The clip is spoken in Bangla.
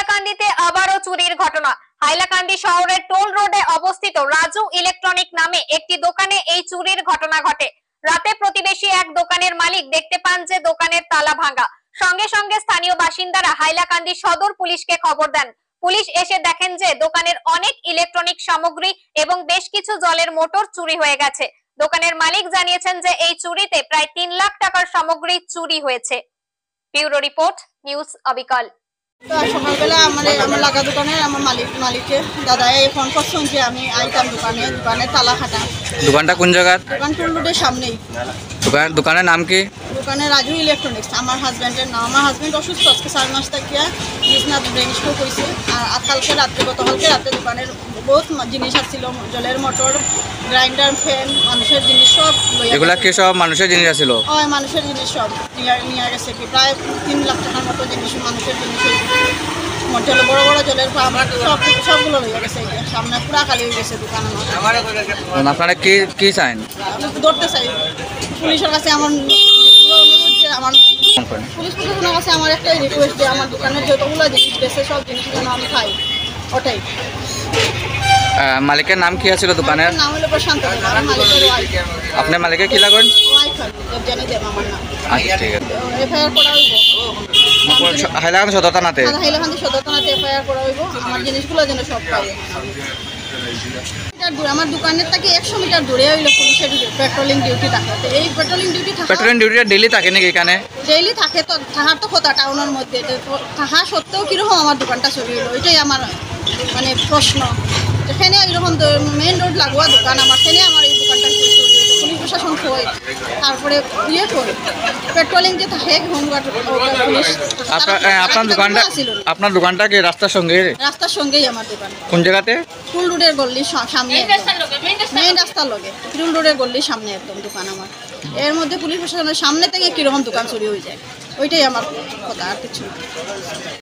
হাইলাকান্দিতে আবারও চুরির ঘটনা। হাইলাকান্দি শহরের টোল রোডে অবস্থিত রাজু ইলেকট্রনিক নামে একটি দোকানে এই চুরির ঘটনা ঘটে। রাতে প্রতিবেশী এক দোকানের মালিক দেখতে পান যে দোকানের তালা ভাঙা। সঙ্গে সঙ্গে স্থানীয় বাসিন্দারা হাইলাকান্দি সদর পুলিশকে খবর দেন। পুলিশ এসে দেখেন যে দোকানের অনেক ইলেকট্রনিক সামগ্রী এবং বেশ কিছু জলের মোটর চুরি হয়ে গেছে। দোকানের মালিক জানিয়েছেন যে এই চুরিতে প্রায় 3 লাখ টাকার সামগ্রী চুরি হয়েছে। ব্যুরো রিপোর্ট, নিউজ অবিকল। সকালবেলা আমার লাগা দোকানের আমার মালিককে দাদা ফোন করছেন যে আমি আইতাম দোকানে তালা খাটা। দোকানটা কোন জায়গা? দোকান টোল রোডের সামনেই। দোকানের নাম কি? দোকানে রাজু ইলেকট্রনিক্স। আমার হাজব্যান্ডের নাম। আমার হাজব্যান্ড অসুস্থ, আজকে 4 মাস থাকিয়া বিছনাথ ব্রেন স্ট্রোক হয়েছে। আর কালকে রাতে দোকানের বহুত জিনিস আসছিল, জলের মোটর, গ্রাইন্ডার, ফ্যান, মানুষের জিনিস সব। এগুলা কি সব মানুষের জিনিস আছিল? হয়, মানুষের জিনিস সব নিয়ে গেছে। কি প্রায় 3 লাখ টাকার মতো জিনিস, মানুষের জিনিস, জলে বড় বড় জলের পাম্প সবগুলো লইয়া গেছে। সামনে পুরা খালি হয়ে গেছে দোকান। আপনারা কি চান? ধরতে চাই পুলিশের কাছে। আমার পুলিশ প্রশাসনের কাছে আমার একটাই রিকোয়েস্ট যে আমার দোকানের যতগুলো জিনিস বেছে সব জিনিস যেন আমি খাই, ওটাই। মালিকের নাম কি আছিল দোকানের? নাম হলো প্রশান্ত। মালিকের ওয়াইফ। আপনার মালিকের কি লাগেন? ওয়াইফ জানি দেব আমার নাম। আচ্ছা, ঠিক আছে। এফআইআর করা হইব হাইলাকান্দি সদর থানাতে। হাইলাকান্দি সদর থানাতে এফআইআর করা হইব। আমার জিনিসগুলো যেন সব পাই। আমার দোকানের থেকে 100 মিটার দূরে হইলো পুলিশের পেট্রোলিং ডিউটি থাকে। এই পেট্রোলিং ডিউটিটা ডেইলি থাকে নাকি এখানে? ডেইলি থাকে, তো থাকার তো কথা টাউনের মধ্যে থাকা সত্ত্বেও কিরকম আমার দোকানটা চলে গেলো, এটাই আমার মানে প্রশ্ন। যেখানে এরকম মেইন রোড লাগোয়া দোকান আমার, সেখানে আমার এই দোকানটা পুলিশ প্রশাসন হয়, তারপরে করে পেট্রোলিং যে থাকে হোমগার্ড পুলিশ। আপনার দোকানটা কি রাস্তার সঙ্গেই আমার দোকান। কোন জায়গাতে? ফুল রোডের গল্লির সামনে, মেইন রাস্তার লগে ফুল রোডের গল্লির সামনে একদম দোকান আমার। এর মধ্যে পুলিশ প্রশাসনের সামনে থেকে কিরকম দোকান চুরি হয়ে যায়, ওইটাই আমার কথা, আর কিছু।